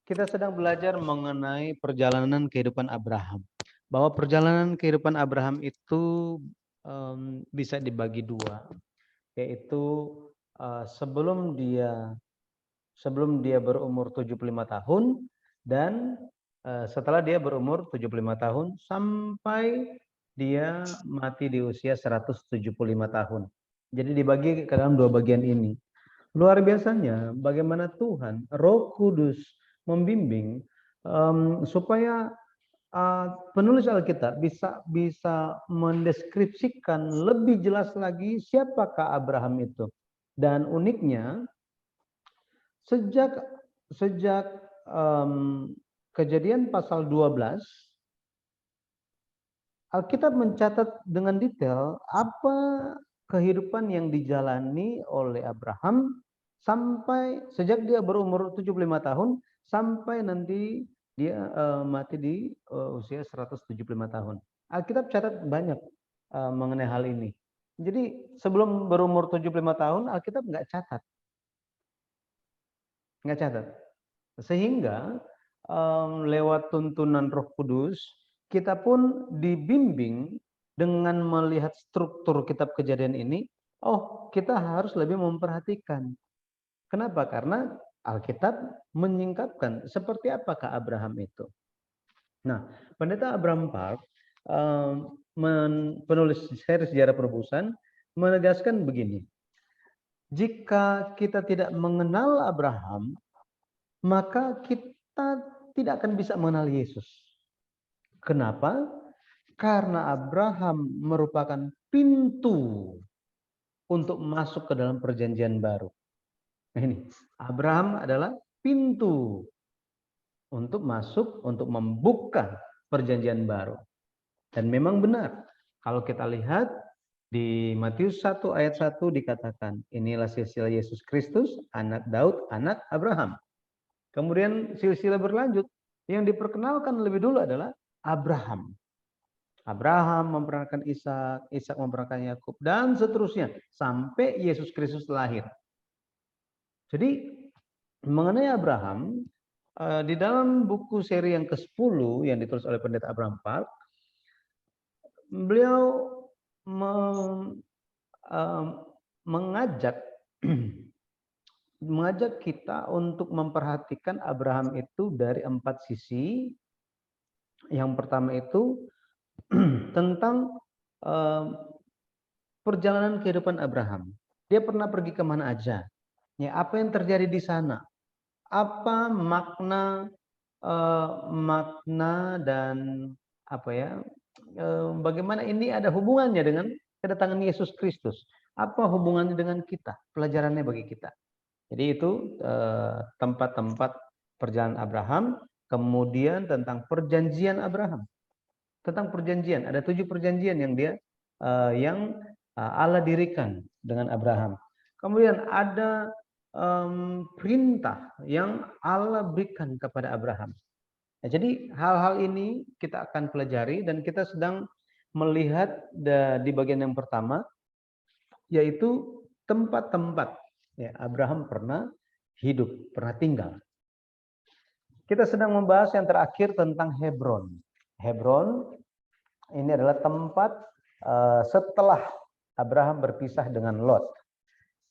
Kita sedang belajar mengenai perjalanan kehidupan Abraham. Bahwa perjalanan kehidupan Abraham itu bisa dibagi dua, yaitu sebelum dia berumur 75 tahun dan setelah dia berumur 75 tahun sampai dia mati di usia 175 tahun. Jadi dibagi ke dalam dua bagian ini. Luar biasanya bagaimana Tuhan, Roh Kudus membimbing supaya penulis Alkitab bisa mendeskripsikan lebih jelas lagi siapakah Abraham itu. Dan uniknya sejak sejak Kejadian pasal 12 Alkitab mencatat dengan detail apa kehidupan yang dijalani oleh Abraham sampai sejak dia berumur 75 tahun sampai nanti dia mati di usia 175 tahun. Alkitab catat banyak mengenai hal ini. Jadi sebelum berumur 75 tahun Alkitab nggak catat. Sehingga lewat tuntunan Roh Kudus kita pun dibimbing dengan melihat struktur kitab Kejadian ini. Oh, kita harus lebih memperhatikan. Kenapa? Karena Alkitab menyingkapkan seperti apakah Abraham itu. Nah, Pendeta Abraham Park, penulis seri sejarah perebusan, menegaskan begini. Jika kita tidak mengenal Abraham, maka kita tidak akan bisa mengenal Yesus. Kenapa? Karena Abraham merupakan pintu untuk masuk ke dalam perjanjian baru. Nah ini, Abraham adalah pintu untuk masuk, untuk membuka perjanjian baru. Dan memang benar, kalau kita lihat di Matius 1 ayat 1 dikatakan, inilah silsilah Yesus Kristus, anak Daud, anak Abraham. Kemudian silsilah berlanjut, yang diperkenalkan lebih dulu adalah Abraham. Abraham memperkenalkan Ishak, Ishak memperkenalkan Yakub, dan seterusnya sampai Yesus Kristus lahir. Jadi mengenai Abraham, di dalam buku seri yang ke-10 yang ditulis oleh Pendeta Abraham Park, beliau mengajak kita untuk memperhatikan Abraham itu dari 4 sisi. Yang pertama itu tentang perjalanan kehidupan Abraham. Dia pernah pergi kemana aja? Ya, apa yang terjadi di sana? Apa makna dan apa ya? Bagaimana ini ada hubungannya dengan kedatangan Yesus Kristus? Apa hubungannya dengan kita? Pelajarannya bagi kita. Jadi itu tempat-tempat perjalanan Abraham. Kemudian tentang perjanjian Abraham. Tentang perjanjian, ada 7 perjanjian yang Allah dirikan dengan Abraham. Kemudian ada perintah yang Allah berikan kepada Abraham. Nah, jadi hal-hal ini kita akan pelajari dan kita sedang melihat di bagian yang pertama, yaitu tempat-tempat ya, Abraham pernah hidup, pernah tinggal. Kita sedang membahas yang terakhir tentang Hebron. Hebron ini adalah tempat setelah Abraham berpisah dengan Lot.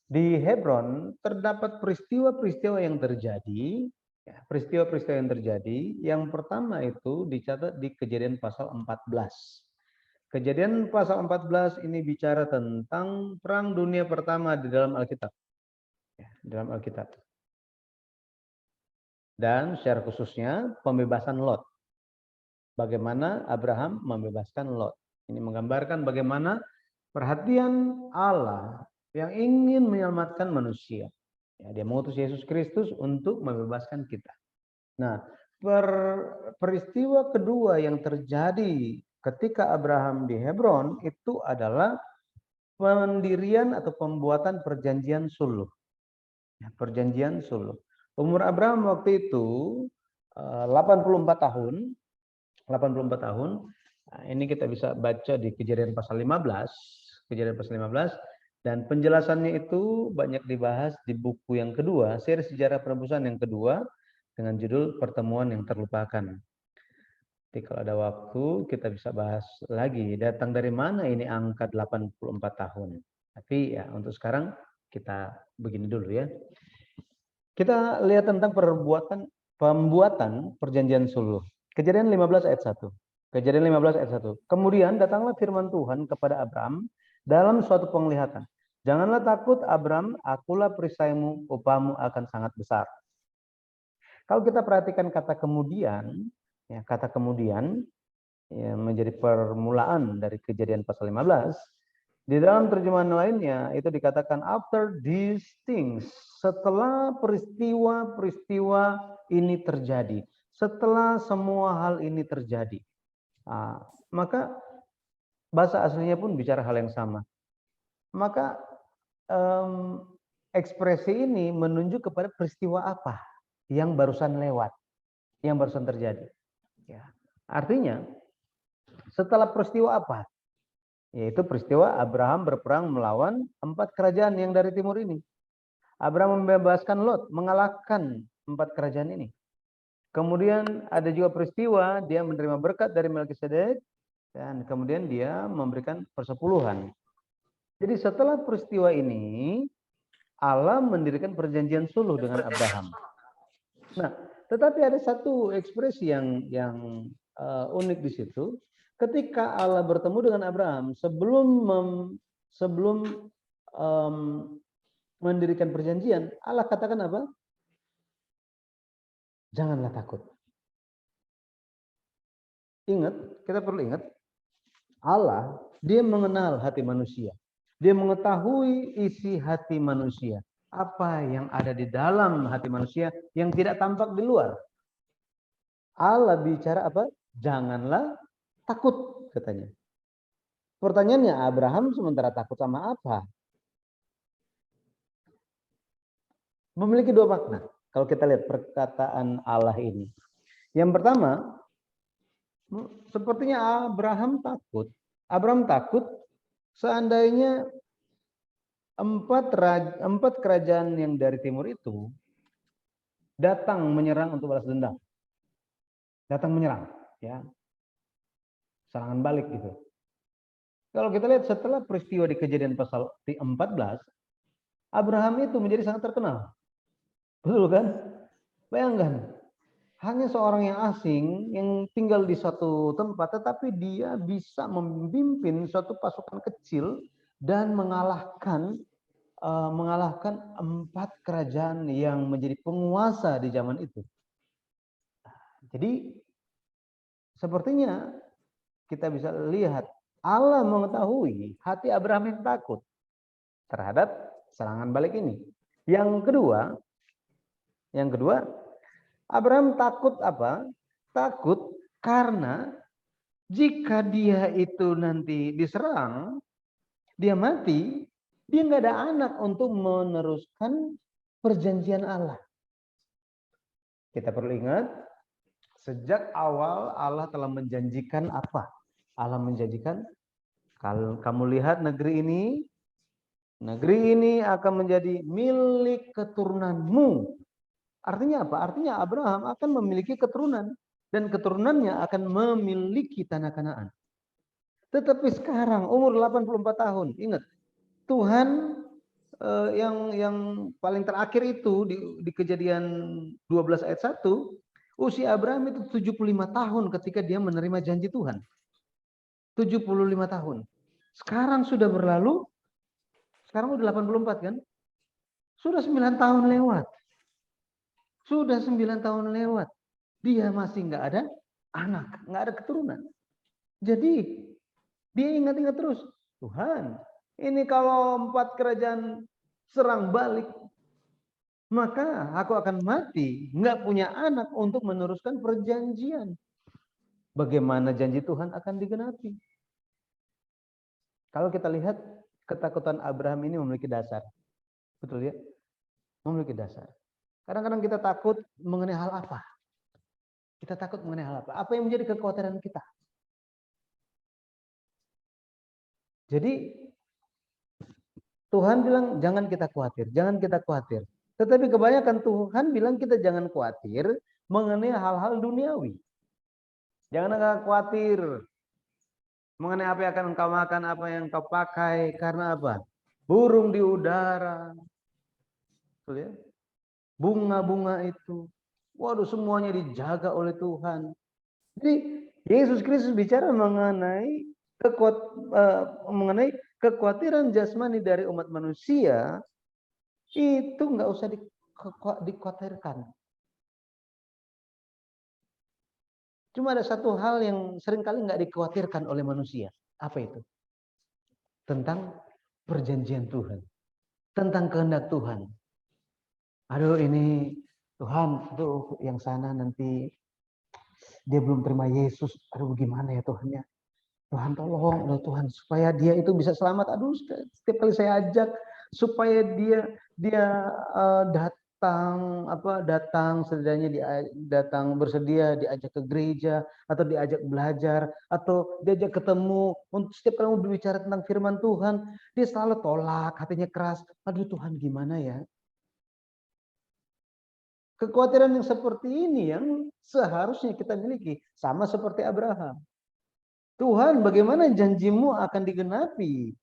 Di Hebron terdapat peristiwa-peristiwa yang terjadi. Peristiwa-peristiwa yang terjadi. Yang pertama itu dicatat di Kejadian pasal 14. Kejadian pasal 14 ini bicara tentang Perang Dunia Pertama di dalam Alkitab. Dalam Alkitab. Dan secara khususnya pembebasan Lot. Bagaimana Abraham membebaskan Lot. Ini menggambarkan bagaimana perhatian Allah yang ingin menyelamatkan manusia. Ya, dia mengutus Yesus Kristus untuk membebaskan kita. Nah, peristiwa kedua yang terjadi ketika Abraham di Hebron itu adalah pendirian atau pembuatan perjanjian suluh. Ya, perjanjian suluh. Umur Abraham waktu itu 84 tahun. 84 tahun. Nah, ini kita bisa baca di Kejadian pasal 15. Kejadian pasal 15. Dan penjelasannya itu banyak dibahas di buku yang kedua, seri sejarah penebusan yang kedua. dengan judul Pertemuan yang Terlupakan. Jadi kalau ada waktu kita bisa bahas lagi datang dari mana ini angka 84 tahun. Tapi ya untuk sekarang kita begini dulu ya. Kita lihat tentang pembuatan perjanjian suluh. Kejadian 15 ayat 1. Kejadian 15 ayat 1. Kemudian datanglah firman Tuhan kepada Abram dalam suatu penglihatan. Janganlah takut Abram, akulah perisaimu, upamu akan sangat besar. Kalau kita perhatikan kata kemudian, ya, kata kemudian ya, menjadi permulaan dari kejadian pasal 15. Di dalam terjemahan lainnya itu dikatakan after these things, setelah peristiwa-peristiwa ini terjadi, setelah semua hal ini terjadi. Nah, maka bahasa aslinya pun bicara hal yang sama. Maka ekspresi ini menunjuk kepada peristiwa apa yang barusan lewat, yang barusan terjadi. Ya. Artinya setelah peristiwa apa? Yaitu peristiwa Abraham berperang melawan 4 kerajaan yang dari timur ini. Abraham membebaskan Lot, mengalahkan 4 kerajaan ini. Kemudian ada juga peristiwa dia menerima berkat dari Melkisedek dan kemudian dia memberikan persepuluhan. Jadi setelah peristiwa ini Allah mendirikan perjanjian suluh dengan Abraham. Nah, tetapi ada satu ekspresi yang unik di situ. Ketika Allah bertemu dengan Abraham sebelum mendirikan perjanjian, Allah katakan apa? Janganlah takut. Ingat, kita perlu ingat, Allah dia mengenal hati manusia. Dia mengetahui isi hati manusia. Apa yang ada di dalam hati manusia yang tidak tampak di luar. Allah bicara apa? Janganlah takut, katanya. Pertanyaannya, Abraham sementara takut sama apa? Memiliki 2 makna. Kalau kita lihat perkataan Allah ini. Yang pertama, sepertinya Abraham takut seandainya 4 kerajaan yang dari timur itu datang menyerang untuk balas dendam. Datang menyerang, ya. Serangan balik gitu. Kalau kita lihat setelah peristiwa di Kejadian pasal 14, Abraham itu menjadi sangat terkenal. Betul kan? Bayangkan, hanya seorang yang asing yang tinggal di suatu tempat, tetapi dia bisa memimpin suatu pasukan kecil dan mengalahkan 4 kerajaan yang menjadi penguasa di zaman itu. Jadi sepertinya kita bisa lihat Allah mengetahui hati Abraham yang takut terhadap serangan balik ini. Yang kedua, Abraham takut apa? Takut karena jika dia itu nanti diserang, dia mati, dia nggak ada anak untuk meneruskan perjanjian Allah. Kita perlu ingat, sejak awal Allah telah menjanjikan apa? Allah menjanjikan, kalau kamu lihat negeri ini akan menjadi milik keturunanmu. Artinya apa? Artinya Abraham akan memiliki keturunan dan keturunannya akan memiliki tanah Kanaan. Tetapi sekarang umur 84 tahun, ingat, Tuhan yang paling terakhir itu di Kejadian 12 ayat 1, usia Abraham itu 75 tahun ketika dia menerima janji Tuhan. 75 tahun. Sekarang sudah berlalu, sekarang udah 84 kan? Sudah 9 tahun lewat. Sudah 9 tahun lewat. Dia masih nggak ada anak, nggak ada keturunan. Jadi dia ingat-ingat terus, Tuhan, ini kalau 4 kerajaan serang balik, maka aku akan mati, nggak punya anak untuk meneruskan perjanjian. Bagaimana janji Tuhan akan digenapi? Kalau kita lihat, ketakutan Abraham ini memiliki dasar. Betul ya? Memiliki dasar. Kadang-kadang kita takut mengenai hal apa? Kita takut mengenai hal apa? Apa yang menjadi kekhawatiran kita? Jadi Tuhan bilang jangan kita khawatir, jangan kita khawatir. Tetapi kebanyakan Tuhan bilang kita jangan khawatir mengenai hal-hal duniawi. Jangan khawatir mengenai apa yang akan engkau makan, apa yang engkau pakai. Karena apa? Burung di udara. Betul ya? Bunga-bunga itu. Waduh, semuanya dijaga oleh Tuhan. Jadi Yesus Kristus bicara mengenai kekhawatiran jasmani dari umat manusia, itu nggak usah dikhawatirkan. Cuma ada satu hal yang seringkali nggak dikhawatirkan oleh manusia. Apa itu? Tentang perjanjian Tuhan. Tentang kehendak Tuhan. Aduh, ini Tuhan, tuh yang sana nanti dia belum terima Yesus. Aduh, gimana ya Tuhan ya? Tuhan tolong, Tuhan supaya dia itu bisa selamat. Aduh, setiap kali saya ajak supaya dia datang setidaknya datang bersedia diajak ke gereja atau diajak belajar atau diajak ketemu untuk setiap kali mau berbicara tentang firman Tuhan, dia selalu tolak, hatinya keras. Aduh Tuhan, gimana ya? Kekhawatiran yang seperti ini yang seharusnya kita miliki, sama seperti Abraham. Tuhan, bagaimana janjimu akan digenapi?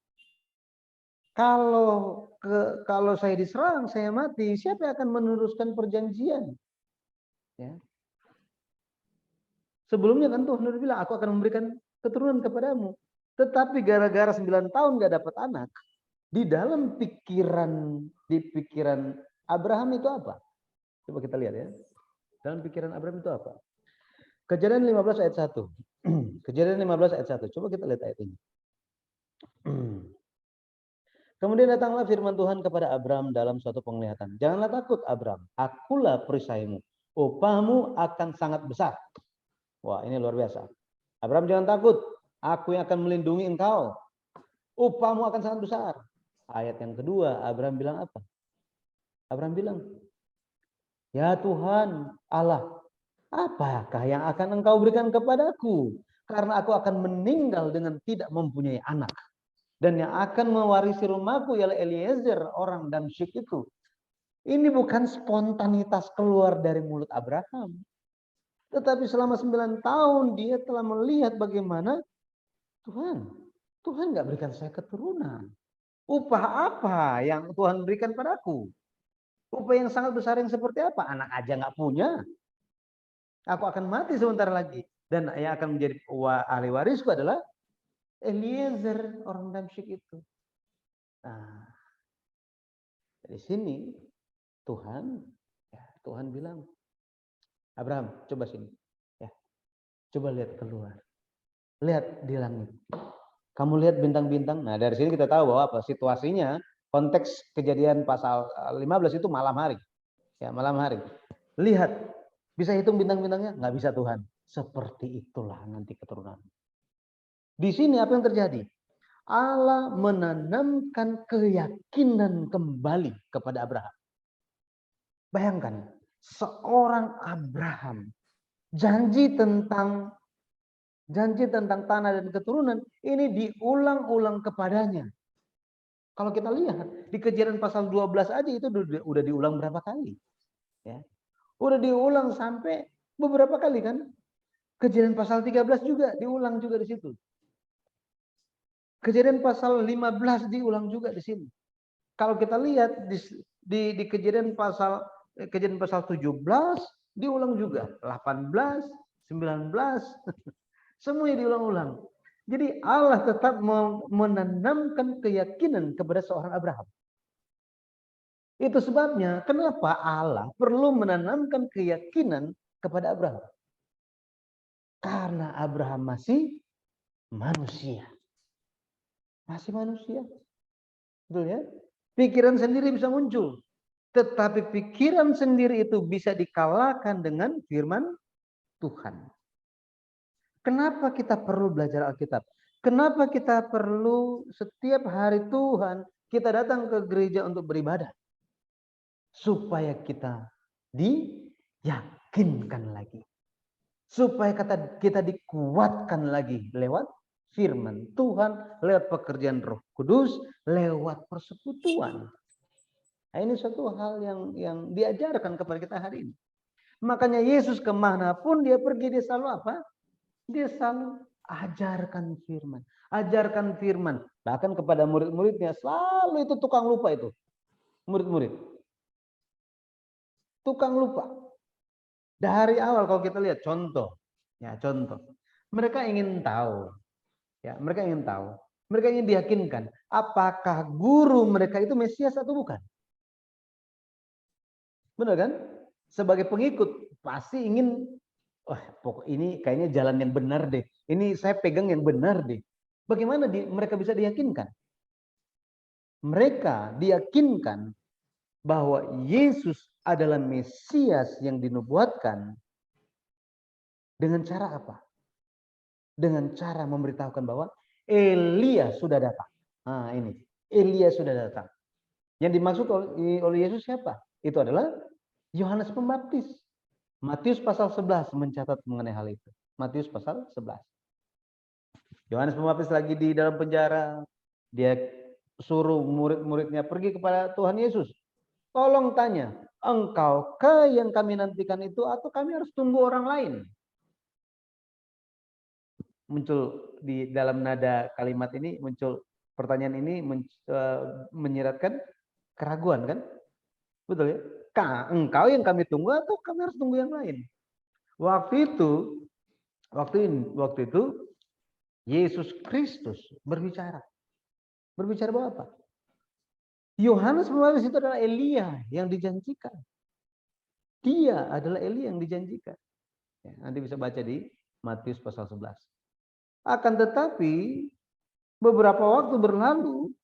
Kalau saya diserang, saya mati, siapa yang akan meneruskan perjanjian? Ya. Sebelumnya kan Tuhan sudah bilang, aku akan memberikan keturunan kepadamu. Tetapi gara-gara 9 tahun gak dapat anak, di dalam pikiran Abraham itu apa? Coba kita lihat ya. Dalam pikiran Abraham itu apa? Kejadian 15 ayat 1. Kejadian 15 ayat 1. Coba kita lihat ayat ini. Kemudian datanglah firman Tuhan kepada Abram dalam suatu penglihatan. Janganlah takut Abram, akulah perisaimu. Upahmu akan sangat besar. Wah, ini luar biasa. Abram, jangan takut, aku yang akan melindungi engkau. Upahmu akan sangat besar. Ayat yang kedua, Abram bilang apa? Abram bilang, ya Tuhan Allah, apakah yang akan engkau berikan kepadaku? Karena aku akan meninggal dengan tidak mempunyai anak. Dan yang akan mewarisi rumahku ialah Eliezer, orang Damsyik itu. Ini bukan spontanitas keluar dari mulut Abraham. Tetapi selama 9 tahun dia telah melihat bagaimana Tuhan nggak berikan saya keturunan. Upah apa yang Tuhan berikan padaku? Upah yang sangat besar yang seperti apa? Anak aja nggak punya. Aku akan mati sebentar lagi. Dan yang akan menjadi ahli warisku adalah Eliezer, orang Damsyik itu. Nah, dari sini Tuhan bilang, Abraham, coba sini. Ya, coba lihat keluar. Lihat di langit. Kamu lihat bintang-bintang. Nah, dari sini kita tahu bahwa apa situasinya, konteks kejadian pasal 15 itu malam hari. Ya, malam hari. Lihat, bisa hitung bintang-bintangnya? Nggak bisa Tuhan. Seperti itulah nanti keturunan. Di sini apa yang terjadi? Allah menanamkan keyakinan kembali kepada Abraham. Bayangkan, seorang Abraham janji tentang tanah dan keturunan ini diulang-ulang kepadanya. Kalau kita lihat di Kejadian pasal 12 aja itu udah diulang berapa kali? Ya. Udah diulang sampai beberapa kali kan? Kejadian pasal 13 juga diulang juga di situ. Kejadian pasal 15 diulang juga di sini. Kalau kita lihat di kejadian pasal 17 diulang juga, 18, 19 semuanya diulang-ulang. Jadi Allah tetap menanamkan keyakinan kepada seorang Abraham. Itu sebabnya kenapa Allah perlu menanamkan keyakinan kepada Abraham. Karena Abraham masih manusia. Masih manusia. Betul ya? Pikiran sendiri bisa muncul. Tetapi pikiran sendiri itu bisa dikalahkan dengan firman Tuhan. Kenapa kita perlu belajar Alkitab? Kenapa kita perlu setiap hari Tuhan kita datang ke gereja untuk beribadah? Supaya kita diyakinkan lagi. Supaya kita dikuatkan lagi lewat firman Tuhan, lewat pekerjaan Roh Kudus, lewat persekutuan. Nah, ini suatu hal yang diajarkan kepada kita hari ini. Makanya Yesus kemanapun dia pergi, dia selalu apa? Dia selalu ajarkan firman. Ajarkan firman. Bahkan kepada murid-muridnya selalu itu tukang lupa itu. Murid-murid. Tukang lupa. Dari awal kalau kita lihat contoh. Ya, contoh. Mereka ingin tahu. Ya, mereka ingin tahu. Mereka ingin diyakinkan. Apakah guru mereka itu Mesias atau bukan? Benar kan? Sebagai pengikut pasti ingin, wah pokok ini kayaknya jalan yang benar deh. Ini saya pegang yang benar deh. Bagaimana mereka bisa diyakinkan? Mereka diyakinkan bahwa Yesus adalah Mesias yang dinubuatkan dengan cara apa? Dengan cara memberitahukan bahwa Elia sudah datang. Nah ini, Elia sudah datang. Yang dimaksud oleh Yesus siapa? Itu adalah Yohanes Pembaptis. Matius pasal 11 mencatat mengenai hal itu. Matius pasal 11. Yohanes Pembaptis lagi di dalam penjara. Dia suruh murid-muridnya pergi kepada Tuhan Yesus. Tolong tanya, engkaukah yang kami nantikan itu atau kami harus tunggu orang lain? Muncul di dalam nada kalimat ini, muncul pertanyaan ini menyiratkan keraguan kan? Betul ya? Engkau yang kami tunggu atau kami harus tunggu yang lain? Waktu itu Yesus Kristus berbicara. Berbicara bahwa apa? Yohanes Pembaptis itu adalah Elia yang dijanjikan. Dia adalah Elia yang dijanjikan. Ya, nanti bisa baca di Matius pasal 11. Akan tetapi beberapa waktu berlalu,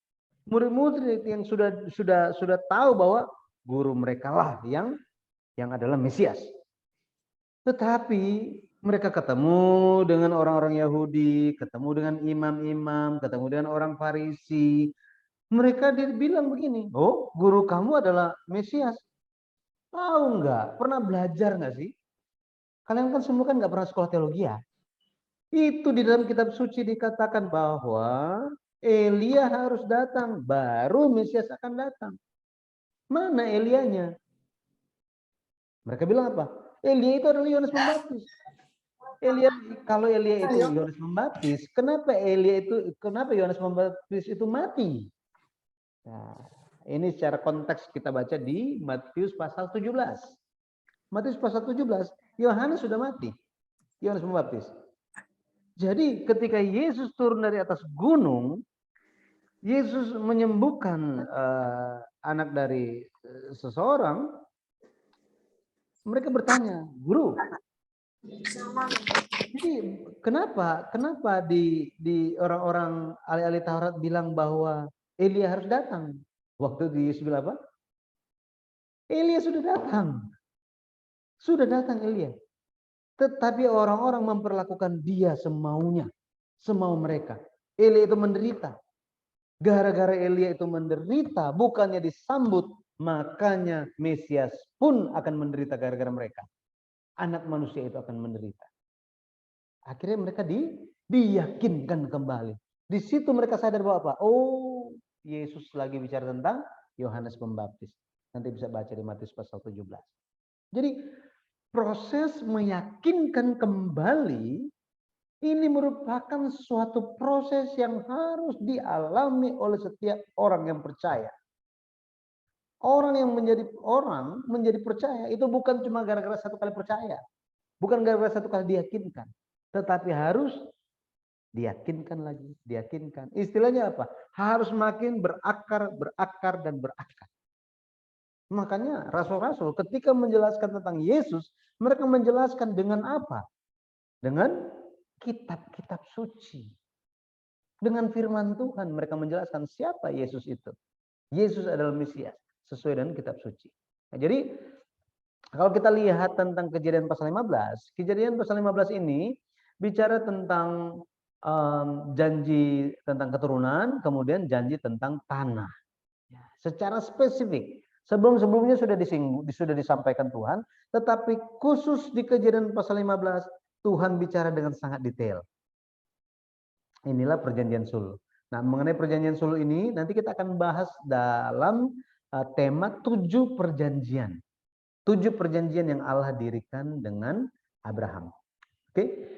murid-murid yang sudah tahu bahwa guru mereka lah yang adalah Mesias. Tetapi mereka ketemu dengan orang-orang Yahudi, ketemu dengan imam-imam, ketemu dengan orang Farisi. Mereka bilang begini, oh guru kamu adalah Mesias. Tahu nggak? Pernah belajar nggak sih? Kalian kan semua kan nggak pernah sekolah teologi ya. Itu di dalam kitab suci dikatakan bahwa Elia harus datang, baru Mesias akan datang. Mana Elianya? Mereka bilang apa? Elia itu adalah Yohanes Pembaptis. Elia, kalau Elia itu Yohanes Pembaptis, kenapa Yohanes Pembaptis itu mati? Nah, ini secara konteks kita baca di Matius pasal 17. Matius pasal 17, Yohanes sudah mati. Yohanes Pembaptis. Jadi ketika Yesus turun dari atas gunung, Yesus menyembuhkan anak dari seseorang, mereka bertanya, "Guru, jadi kenapa di orang-orang ahli-ahli Taurat bilang bahwa Elia harus datang?" Waktu di Yesus bilang apa? Elia sudah datang. Sudah datang Elia. Tetapi orang-orang memperlakukan dia semaunya, semau mereka. Elia itu menderita. Gara-gara Elia itu menderita, bukannya disambut, makanya Mesias pun akan menderita gara-gara mereka. Anak manusia itu akan menderita. Akhirnya mereka diyakinkan kembali. Di situ mereka sadar bahwa apa? Oh, Yesus lagi bicara tentang Yohanes Pembaptis. Nanti bisa baca di Matius pasal 17. Jadi proses meyakinkan kembali ini merupakan suatu proses yang harus dialami oleh setiap orang yang percaya. Orang yang menjadi percaya itu bukan cuma gara-gara satu kali percaya. Bukan gara-gara satu kali diyakinkan. Tetapi harus diyakinkan lagi, diyakinkan. Istilahnya apa? Harus makin berakar, dan berakar. Makanya rasul-rasul ketika menjelaskan tentang Yesus, mereka menjelaskan dengan apa? Dengan kitab-kitab suci. Dengan firman Tuhan mereka menjelaskan siapa Yesus itu. Yesus adalah Mesias sesuai dengan kitab suci. Nah, jadi kalau kita lihat tentang Kejadian pasal 15, Kejadian pasal 15 ini bicara tentang janji tentang keturunan, kemudian janji tentang tanah. Ya, secara spesifik. Sebelum-sebelumnya sudah disampaikan Tuhan, tetapi khusus di Kejadian pasal 15 Tuhan bicara dengan sangat detail. Inilah perjanjian sulh. Nah, mengenai perjanjian sulh ini nanti kita akan bahas dalam tema 7 perjanjian. 7 perjanjian yang Allah dirikan dengan Abraham. Oke.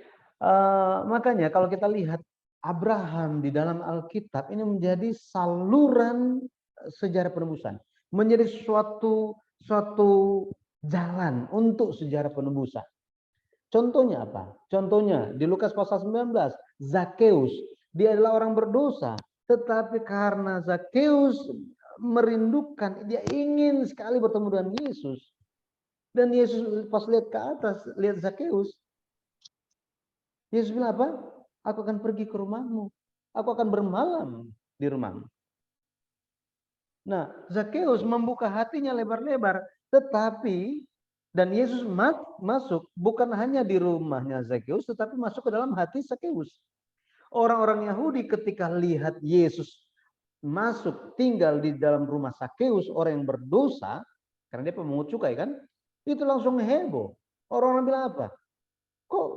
Makanya kalau kita lihat Abraham di dalam Alkitab ini menjadi saluran sejarah penebusan, menjadi suatu jalan untuk sejarah penebusan. Contohnya apa? Contohnya di Lukas pasal 19, Zakheus, dia adalah orang berdosa, tetapi karena Zakheus merindukan, dia ingin sekali bertemu dengan Yesus. Dan Yesus pas lihat ke atas, lihat Zakheus, Yesus bilang apa? Aku akan pergi ke rumahmu. Aku akan bermalam di rumahmu. Nah, Zakheus membuka hatinya lebar-lebar, tetapi dan Yesus masuk bukan hanya di rumahnya Zakheus, tetapi masuk ke dalam hati Zakheus. Orang-orang Yahudi ketika lihat Yesus masuk tinggal di dalam rumah Zakheus, orang yang berdosa, karena dia pemungut cukai kan, itu langsung heboh. Orang-orang bilang apa? Kok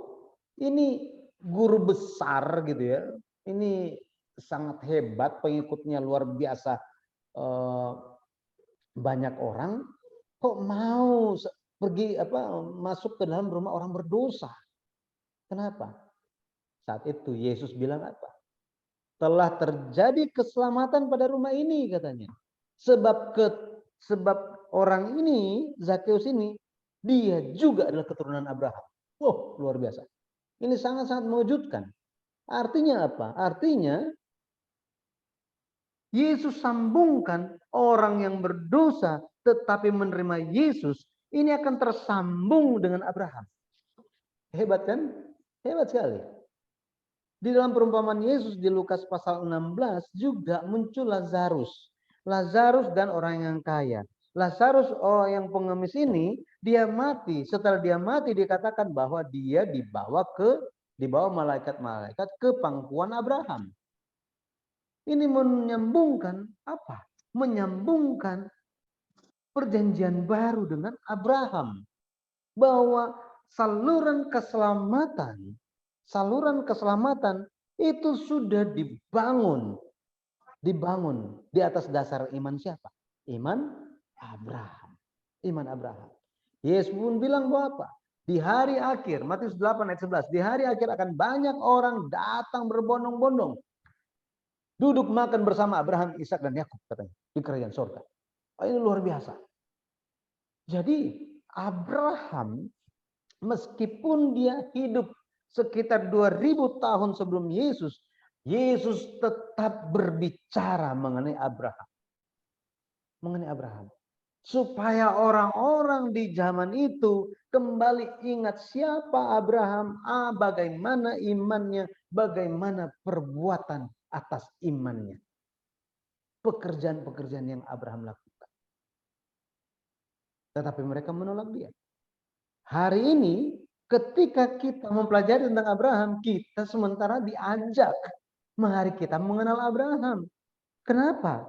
ini guru besar gitu ya? Ini sangat hebat, pengikutnya luar biasa, banyak orang, kok mau pergi masuk ke dalam rumah orang berdosa? Kenapa? Saat itu Yesus bilang apa? Telah terjadi keselamatan pada rumah ini, katanya. Sebab orang ini, Zakheus ini, dia juga adalah keturunan Abraham. Oh, luar biasa. Ini sangat-sangat mengejutkan. Artinya apa? Artinya Yesus sambungkan orang yang berdosa tetapi menerima Yesus, ini akan tersambung dengan Abraham. Hebat kan? Hebat sekali. Di dalam perumpamaan Yesus di Lukas pasal 16 juga muncul Lazarus. Lazarus dan orang yang kaya. Lazarus orang yang pengemis ini, dia mati. Setelah dia mati dikatakan bahwa dia dibawa malaikat-malaikat ke pangkuan Abraham. Ini menyambungkan apa? Menyambungkan perjanjian baru dengan Abraham. Bahwa saluran keselamatan itu sudah dibangun di atas dasar iman siapa? Iman Abraham. Iman Abraham. Yesus pun bilang bahwa apa? Di hari akhir, Matius 8 ayat 11, di hari akhir akan banyak orang datang berbondong-bondong. Duduk makan bersama Abraham, Ishak dan Yakub, katanya, di kerajaan surga. Oh, ini luar biasa. Jadi Abraham meskipun dia hidup sekitar 2000 tahun sebelum Yesus, Yesus tetap berbicara mengenai Abraham. Mengenai Abraham. Supaya orang-orang di zaman itu kembali ingat siapa Abraham, bagaimana imannya, bagaimana perbuatan atas imannya. Pekerjaan-pekerjaan yang Abraham lakukan. Tetapi mereka menolak dia. Hari ini ketika kita mempelajari tentang Abraham, kita sementara diajak, mari kita mengenal Abraham. Kenapa?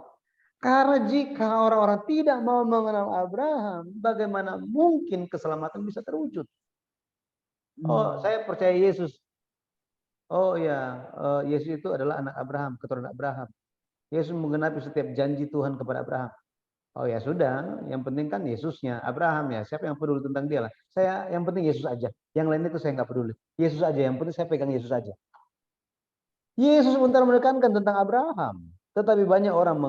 Karena jika orang-orang tidak mau mengenal Abraham, bagaimana mungkin keselamatan bisa terwujud? Oh, saya percaya Yesus. Oh ya, Yesus itu adalah anak Abraham, keturunan Abraham. Yesus menggenapi setiap janji Tuhan kepada Abraham. Oh ya sudah, yang penting kan Yesusnya, Abraham ya. Siapa yang peduli tentang dia lah? Saya yang penting Yesus aja. Yang lain itu saya nggak peduli. Yesus aja, yang penting saya pegang Yesus aja. Yesus sebentar menekankan tentang Abraham, tetapi banyak orang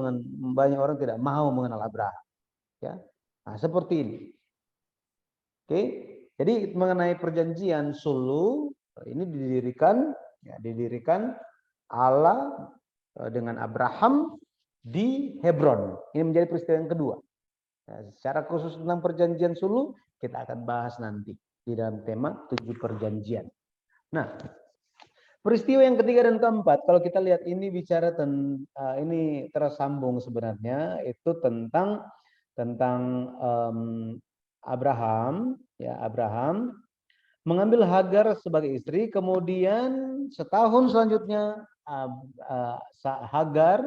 tidak mau mengenal Abraham. Ya, nah, seperti ini. Oke, jadi mengenai perjanjian sulu ini didirikan Allah dengan Abraham di Hebron. Ini menjadi peristiwa yang kedua. Nah, secara khusus tentang perjanjian sulu kita akan bahas nanti di dalam tema 7 perjanjian. Nah, peristiwa yang ketiga dan keempat, kalau kita lihat ini bicara ini tersambung sebenarnya itu tentang Abraham, ya Abraham mengambil Hagar sebagai istri, kemudian setahun selanjutnya Hagar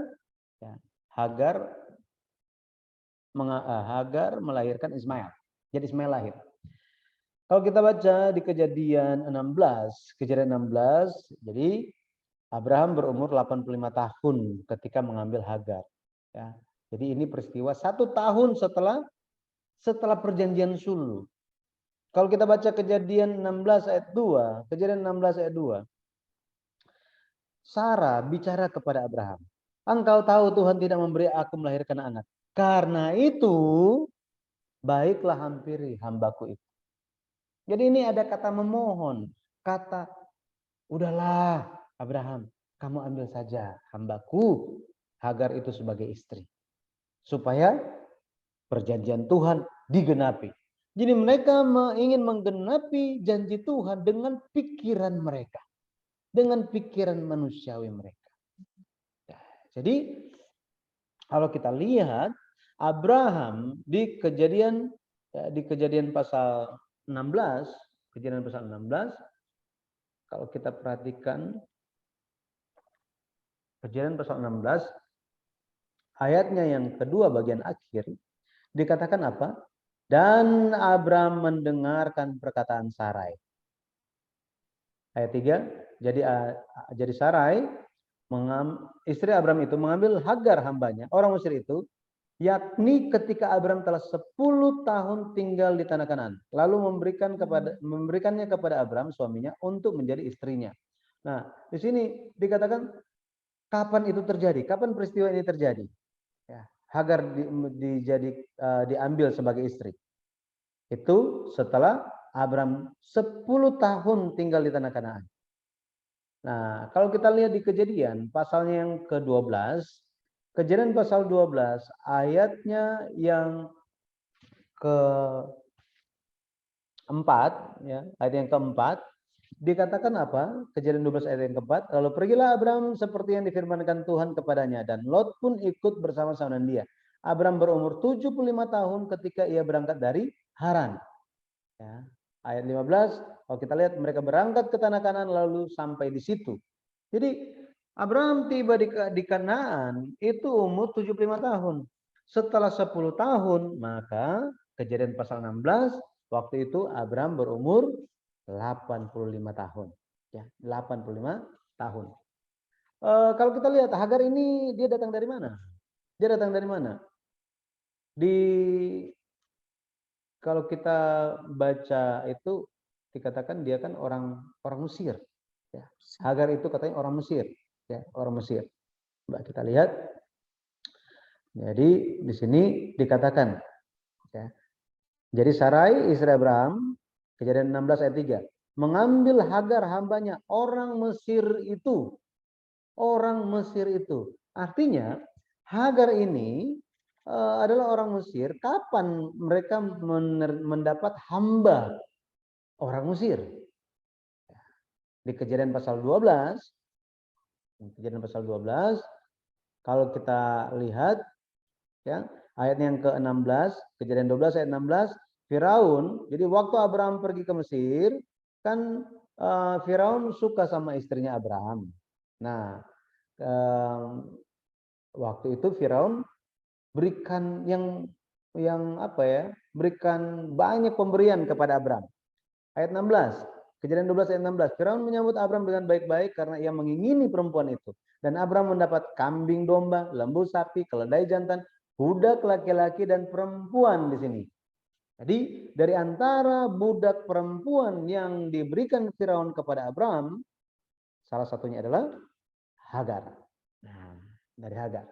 melahirkan Ismail. Jadi Ismail lahir. Kalau kita baca di Kejadian 16, jadi Abraham berumur 85 tahun ketika mengambil Hagar. Ya. Jadi ini peristiwa 1 tahun setelah perjanjian sulh. Kalau kita baca Kejadian 16 ayat 2, Kejadian 16 ayat 2, Sarah bicara kepada Abraham, "Engkau tahu Tuhan tidak memberi aku melahirkan anak. Karena itu, baiklah hampiri hambaku itu." Jadi ini ada kata memohon, kata, "Udahlah Abraham, kamu ambil saja hambaku Hagar itu sebagai istri." Supaya perjanjian Tuhan digenapi. Jadi mereka ingin menggenapi janji Tuhan dengan pikiran mereka. Dengan pikiran manusiawi mereka. Jadi kalau kita lihat Abraham di kejadian pasal 16, kejadian pasal 16, kalau kita perhatikan kejadian pasal 16 ayatnya yang kedua bagian akhir dikatakan apa? Dan Abraham mendengarkan perkataan Sarai. Ayat 3, jadi Sarai, istri Abraham itu mengambil Hagar hambanya, orang Mesir itu, yakni ketika Abraham telah 10 tahun tinggal di tanah Kanaan, lalu memberikannya kepada Abraham suaminya untuk menjadi istrinya. Nah, di sini dikatakan kapan itu terjadi? Kapan peristiwa ini terjadi? Ya, Hagar diambil sebagai istri. Itu setelah Abraham 10 tahun tinggal di tanah Kanaan. Nah, kalau kita lihat di Kejadian pasalnya yang ke-12, Kejadian pasal 12 ayatnya yang keempat, ya, ayat yang keempat, dikatakan apa? Kejadian 12 ayat yang keempat, lalu pergilah Abraham seperti yang difirmankan Tuhan kepadanya, dan Lot pun ikut bersama-sama dengan dia. Abraham berumur 75 tahun ketika ia berangkat dari Haran. Ya. Ayat 15, kalau kita lihat mereka berangkat ke tanah Kanaan lalu sampai di situ. Jadi Abraham tiba di Kanaan itu umur 75 tahun. Setelah 10 tahun, maka Kejadian pasal 16, waktu itu Abraham berumur 85 tahun. Ya, 85 tahun. Kalau kita lihat Hagar ini dia datang dari mana? Dia datang dari mana? Kalau kita baca itu dikatakan dia kan orang Mesir. Ya. Hagar itu katanya orang Mesir, ya, orang Mesir. Coba kita lihat. Jadi di sini dikatakan, ya. Jadi Sarai istri Abraham, Kejadian 16 ayat 3, mengambil Hagar hambanya, orang Mesir itu. Orang Mesir itu. Artinya Hagar ini adalah orang Mesir. Kapan mereka mendapat hamba orang Mesir? Di Kejadian pasal 12, Kejadian pasal 12, kalau kita lihat, ya, ayat yang ke-16, Kejadian 12 ayat 16, Firaun, jadi waktu Abraham pergi ke Mesir, kan Firaun suka sama istrinya Abraham. Nah, waktu itu Firaun berikan berikan banyak pemberian kepada Abraham. Ayat 16, Kejadian 12 ayat 16, Firaun menyambut Abraham dengan baik-baik karena ia mengingini perempuan itu. Dan Abraham mendapat kambing domba, lembu sapi, keledai jantan, budak laki-laki dan perempuan di sini. Jadi dari antara budak perempuan yang diberikan Firaun kepada Abraham, salah satunya adalah Hagar. Nah, dari Hagar.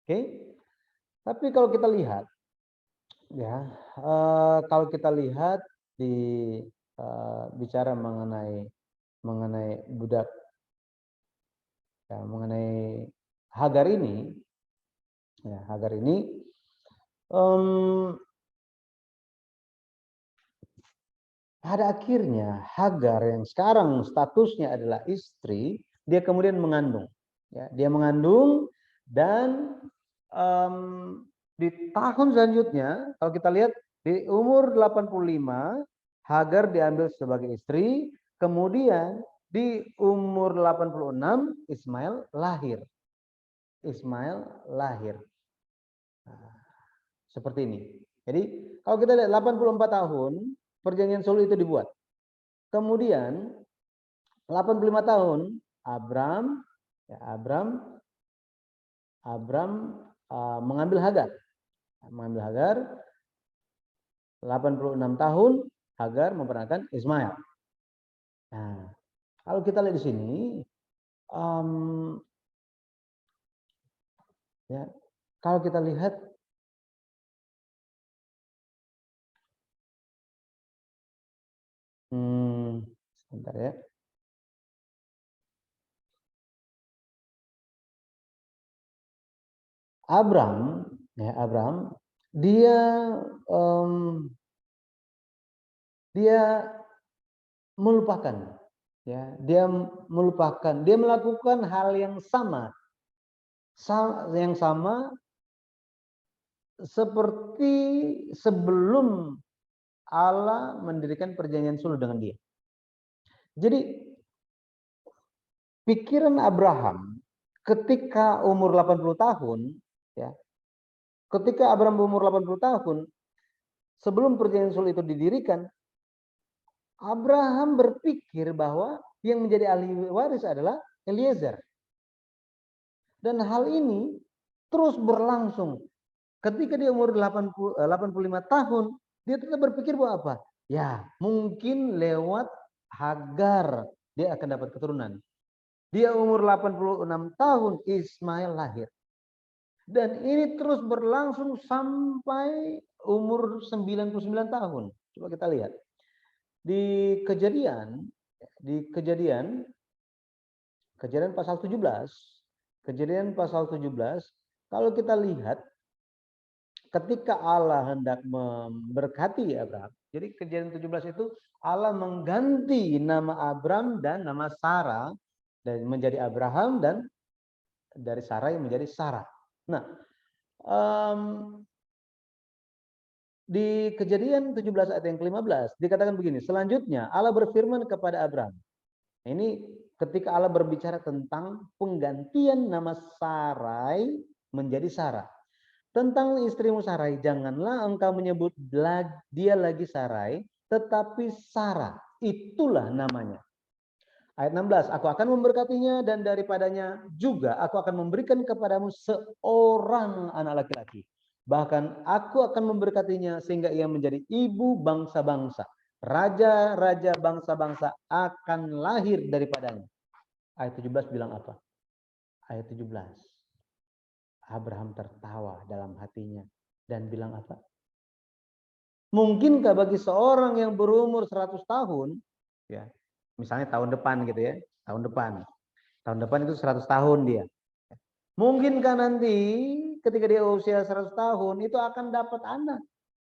Oke. Tapi kalau kita lihat, ya, kalau kita lihat di bicara mengenai budak, ya, mengenai Hagar ini, ya, Hagar ini pada akhirnya Hagar yang sekarang statusnya adalah istri, dia kemudian mengandung, ya, dia mengandung dan di tahun selanjutnya kalau kita lihat di umur 85 Hagar diambil sebagai istri, kemudian di umur 86 Ismail lahir. Ismail lahir. Nah, seperti ini. Jadi kalau kita lihat 84 tahun perjanjian sulh itu dibuat. Kemudian 85 tahun Abram mengambil Hagar. Mengambil Hagar 86 tahun Hagar memperanakan Ismail. Nah, kalau kita lihat di sini, ya, kalau kita lihat sebentar ya. Abraham dia melupakan, ya, dia melakukan hal yang sama seperti sebelum Allah mendirikan perjanjian suluh dengan dia. Jadi pikiran Abraham ketika umur 80 tahun, ya, ketika Abraham umur 80 tahun, sebelum perjanjian suluh itu didirikan, Abraham berpikir bahwa yang menjadi ahli waris adalah Eliezer. Dan hal ini terus berlangsung. Ketika dia umur 85 tahun, dia tetap berpikir bahwa apa? Ya, mungkin lewat Hagar dia akan dapat keturunan. Dia umur 86 tahun, Ismail lahir. Dan ini terus berlangsung sampai umur 99 tahun. Coba kita lihat. Di kejadian pasal 17, kalau kita lihat ketika Allah hendak memberkati Abraham. Jadi kejadian 17 itu Allah mengganti nama Abram dan nama Sarah dan menjadi Abraham, dan dari Sarah yang menjadi Sarah. Nah, di kejadian 17 ayat yang ke-15 dikatakan begini, selanjutnya Allah berfirman kepada Abraham. Ini ketika Allah berbicara tentang penggantian nama Sarai menjadi Sarah. Tentang istrimu Sarai, janganlah engkau menyebut dia lagi Sarai, tetapi Sarah, itulah namanya. Ayat 16, aku akan memberkatinya dan daripadanya juga aku akan memberikan kepadamu seorang anak laki-laki. Bahkan aku akan memberkatinya sehingga ia menjadi ibu bangsa-bangsa. Raja-raja bangsa-bangsa akan lahir daripadanya. Ayat 17 bilang apa? Ayat 17. Abraham tertawa dalam hatinya dan bilang apa? Mungkinkah bagi seorang yang berumur 100 tahun, ya, misalnya tahun depan gitu ya, tahun depan itu 100 tahun dia. Mungkinkah nanti ketika dia usia 100 tahun itu akan dapat anak?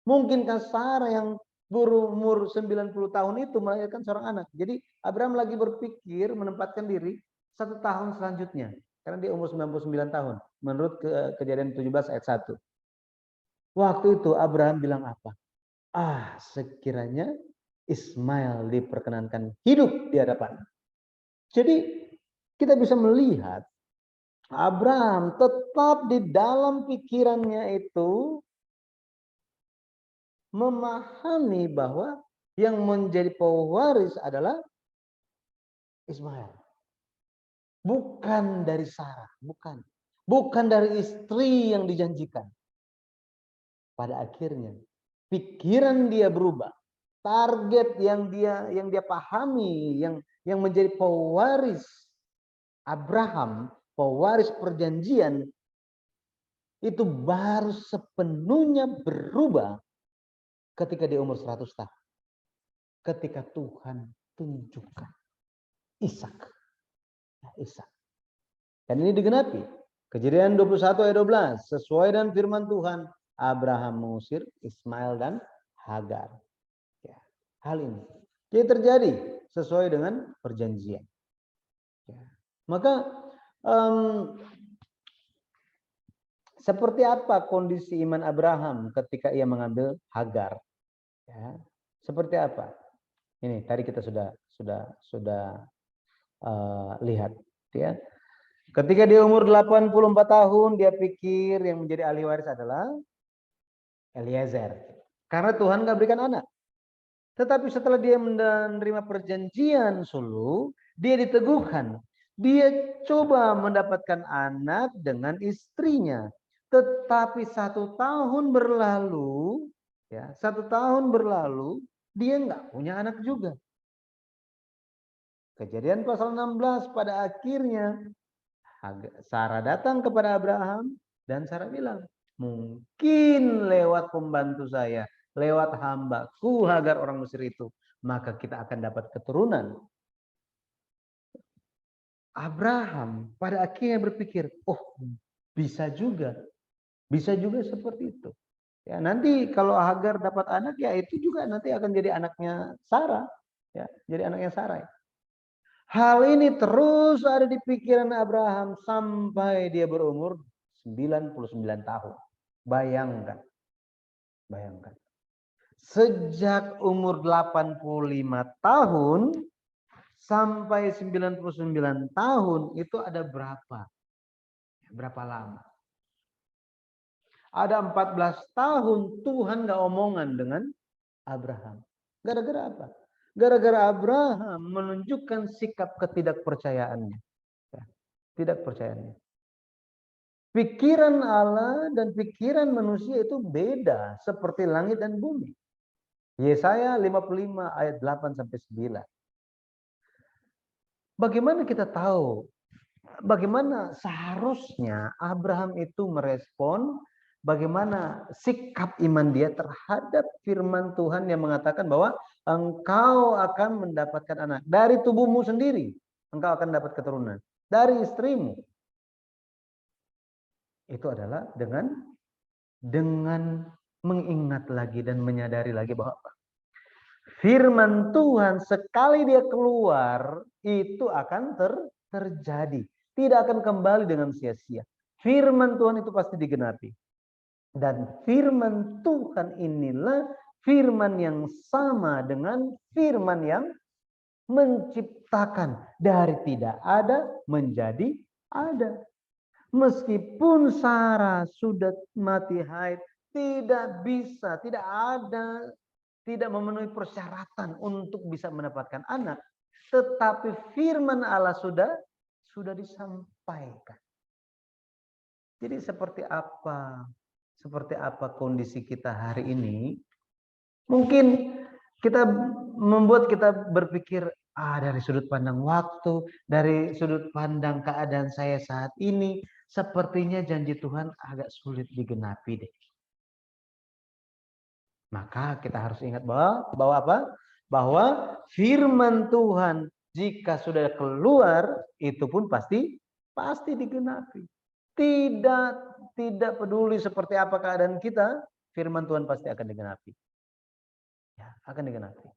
Mungkinkah Sarah yang berumur 90 tahun itu melahirkan seorang anak? Jadi Abraham lagi berpikir menempatkan diri 1 tahun selanjutnya. Karena dia umur 99 tahun. Menurut kejadian 17 ayat 1. Waktu itu Abraham bilang apa? Sekiranya Ismail diperkenankan hidup di hadapan. Jadi kita bisa melihat Abraham tetap di dalam pikirannya itu memahami bahwa yang menjadi pewaris adalah Ismail. Bukan dari Sarah, bukan dari istri yang dijanjikan. Pada akhirnya pikiran dia berubah. Target yang dia pahami, yang menjadi pewaris Abraham, pewaris perjanjian, itu baru sepenuhnya berubah ketika di umur 100 tahun. Ketika Tuhan tunjukkan Ishak. Dan ini digenapi. Kejadian 21 ayat 12. Sesuai dengan firman Tuhan, Abraham mengusir Ismail dan Hagar. Ya, hal ini terjadi sesuai dengan perjanjian. Ya. Maka seperti apa kondisi iman Abraham ketika ia mengambil Hagar? Ya, seperti apa? Ini tadi kita sudah lihat, ya. Ketika dia umur 84 tahun, dia pikir yang menjadi ahli waris adalah Eliezer. Karena Tuhan gak berikan anak. Tetapi setelah dia menerima perjanjian suluh, dia diteguhkan. Dia coba mendapatkan anak dengan istrinya. Tetapi 1 tahun berlalu, ya 1 tahun berlalu, dia nggak punya anak juga. Kejadian pasal 16 pada akhirnya Sarah datang kepada Abraham dan Sarah bilang, mungkin lewat pembantu saya, lewat hambaku Hagar orang Mesir itu, maka kita akan dapat keturunan. Abraham pada akhirnya berpikir, oh bisa juga seperti itu. Ya, nanti kalau Hagar dapat anak, ya itu juga nanti akan jadi anaknya Sarah, ya, jadi anaknya Sarah. Hal ini terus ada di pikiran Abraham sampai dia berumur 99 tahun. Bayangkan. Sejak umur 85 tahun sampai 99 tahun itu ada berapa? Berapa lama? Ada 14 tahun Tuhan gak omongan dengan Abraham. Gara-gara apa? Gara-gara Abraham menunjukkan sikap ketidakpercayaannya. Ya, tidak percayaannya. Pikiran Allah dan pikiran manusia itu beda seperti langit dan bumi. Yesaya 55 ayat 8 sampai 9. Bagaimana kita tahu? Bagaimana seharusnya Abraham itu merespon, bagaimana sikap iman dia terhadap firman Tuhan yang mengatakan bahwa engkau akan mendapatkan anak dari tubuhmu sendiri, engkau akan dapat keturunan dari istrimu. Itu adalah dengan mengingat lagi dan menyadari lagi bahwa firman Tuhan sekali dia keluar itu akan terjadi. Tidak akan kembali dengan sia-sia. Firman Tuhan itu pasti digenapi. Dan firman Tuhan inilah firman yang sama dengan firman yang menciptakan dari tidak ada menjadi ada. Meskipun Sarah sudah mati haid, tidak bisa, tidak ada, tidak memenuhi persyaratan untuk bisa mendapatkan anak. Tetapi firman Allah sudah disampaikan. Jadi seperti apa kondisi kita hari ini? Mungkin kita membuat kita berpikir, dari sudut pandang waktu, dari sudut pandang keadaan saya saat ini, sepertinya janji Tuhan agak sulit digenapi deh. Maka kita harus ingat bahwa apa? Bahwa firman Tuhan jika sudah keluar itu pun pasti digenapi. Tidak peduli seperti apa keadaan kita, firman Tuhan pasti akan digenapi. Ya, akan digenapi.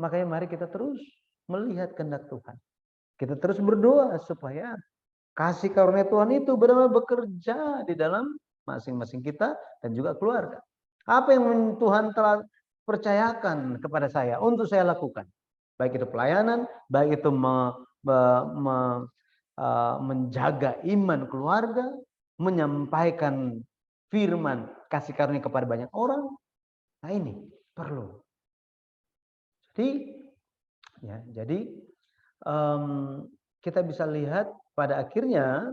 Makanya mari kita terus melihat kehendak Tuhan. Kita terus berdoa supaya kasih karunia Tuhan itu benar-benar bekerja di dalam masing-masing kita dan juga keluarga. Apa yang Tuhan telah percayakan kepada saya untuk saya lakukan. Baik itu pelayanan, baik itu menjaga iman keluarga, menyampaikan firman kasih karunia kepada banyak orang. Nah ini perlu. Jadi kita bisa lihat pada akhirnya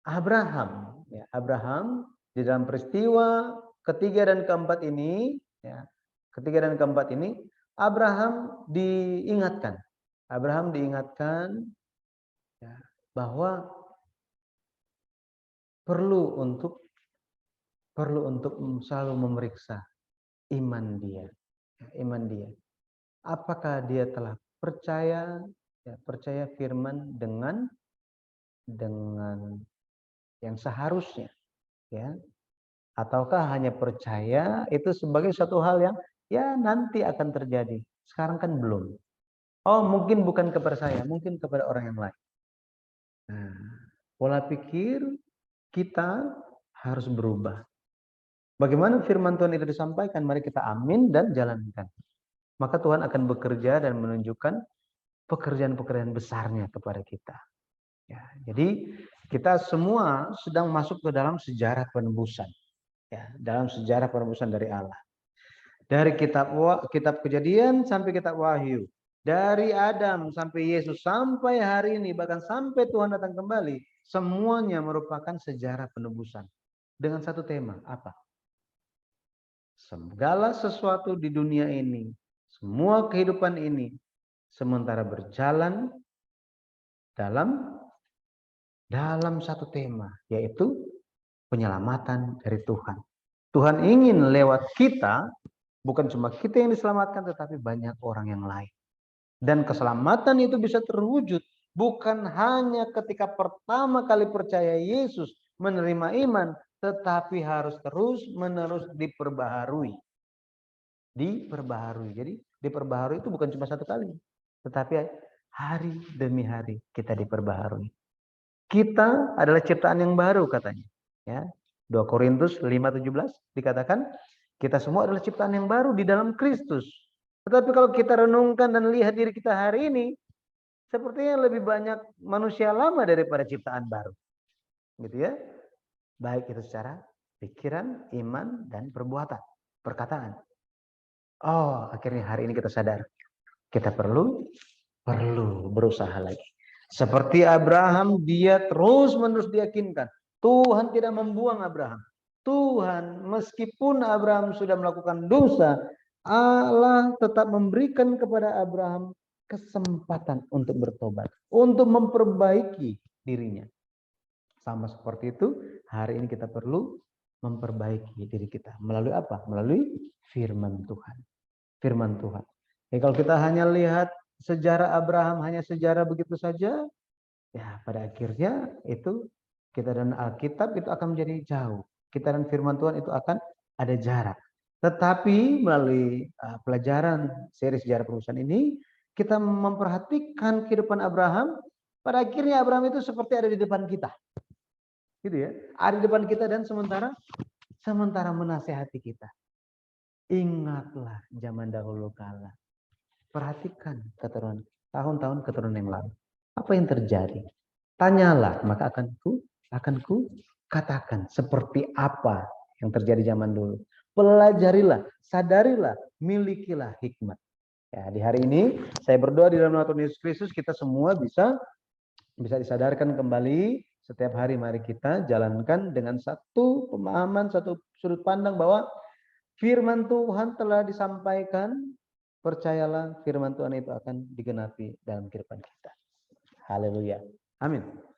Abraham di dalam peristiwa ketiga dan keempat ini, Abraham diingatkan bahwa perlu untuk selalu memeriksa iman dia. Apakah dia telah percaya firman dengan yang seharusnya, ya, ataukah hanya percaya itu sebagai suatu hal yang ya nanti akan terjadi, sekarang kan belum. Oh mungkin bukan kepada saya, mungkin kepada orang yang lain. Nah, pola pikir kita harus berubah. Bagaimana firman Tuhan itu disampaikan, mari kita amin dan jalankan. Maka Tuhan akan bekerja dan menunjukkan pekerjaan-pekerjaan besarnya kepada kita. Ya, jadi kita semua sedang masuk ke dalam sejarah penebusan, ya, dalam sejarah penebusan dari Allah. Dari kitab Kejadian sampai kitab Wahyu. Dari Adam sampai Yesus sampai hari ini, bahkan sampai Tuhan datang kembali, semuanya merupakan sejarah penebusan. Dengan satu tema, apa? Segala sesuatu di dunia ini, semua kehidupan ini, sementara berjalan dalam satu tema, yaitu penyelamatan dari Tuhan. Tuhan ingin lewat kita, bukan cuma kita yang diselamatkan, tetapi banyak orang yang lain. Dan keselamatan itu bisa terwujud bukan hanya ketika pertama kali percaya Yesus, menerima iman, tetapi harus terus-menerus diperbaharui. Jadi diperbaharui itu bukan cuma satu kali, tetapi hari demi hari kita diperbaharui. Kita adalah ciptaan yang baru katanya. Ya, 2 Korintus 5:17 dikatakan kita semua adalah ciptaan yang baru di dalam Kristus. Tetapi kalau kita renungkan dan lihat diri kita hari ini, sepertinya lebih banyak manusia lama daripada ciptaan baru. Gitu ya. Baik itu secara pikiran, iman, dan perbuatan, perkataan. Oh, akhirnya hari ini kita sadar. Kita perlu berusaha lagi. Seperti Abraham, dia terus-menerus diyakinkan. Tuhan tidak membuang Abraham. Tuhan, meskipun Abraham sudah melakukan dosa, Allah tetap memberikan kepada Abraham kesempatan untuk bertobat, untuk memperbaiki dirinya. Sama seperti itu, hari ini kita perlu memperbaiki diri kita. Melalui apa? Melalui firman Tuhan. Firman Tuhan. Jadi kalau kita hanya lihat sejarah Abraham, hanya sejarah begitu saja, ya pada akhirnya itu kita dan Alkitab itu akan menjadi jauh. Kita dan firman Tuhan itu akan ada jarak. Tetapi melalui pelajaran seri sejarah perusahaan ini, kita memperhatikan kehidupan Abraham, pada akhirnya Abraham itu seperti ada di depan kita. Gitu ya. Ada di depan kita dan sementara menasehati kita. Ingatlah zaman dahulu kala. Perhatikan keturunan tahun-tahun keturunan yang lalu. Apa yang terjadi? Tanyalah, maka akan ku katakan seperti apa yang terjadi zaman dulu. Pelajarilah, sadarilah, milikilah hikmat. Ya, di hari ini saya berdoa di dalam nama Tuhan Yesus Kristus kita semua bisa disadarkan kembali. Setiap hari mari kita jalankan dengan satu pemahaman, satu sudut pandang bahwa firman Tuhan telah disampaikan. Percayalah firman Tuhan itu akan digenapi dalam kehidupan kita. Haleluya. Amin.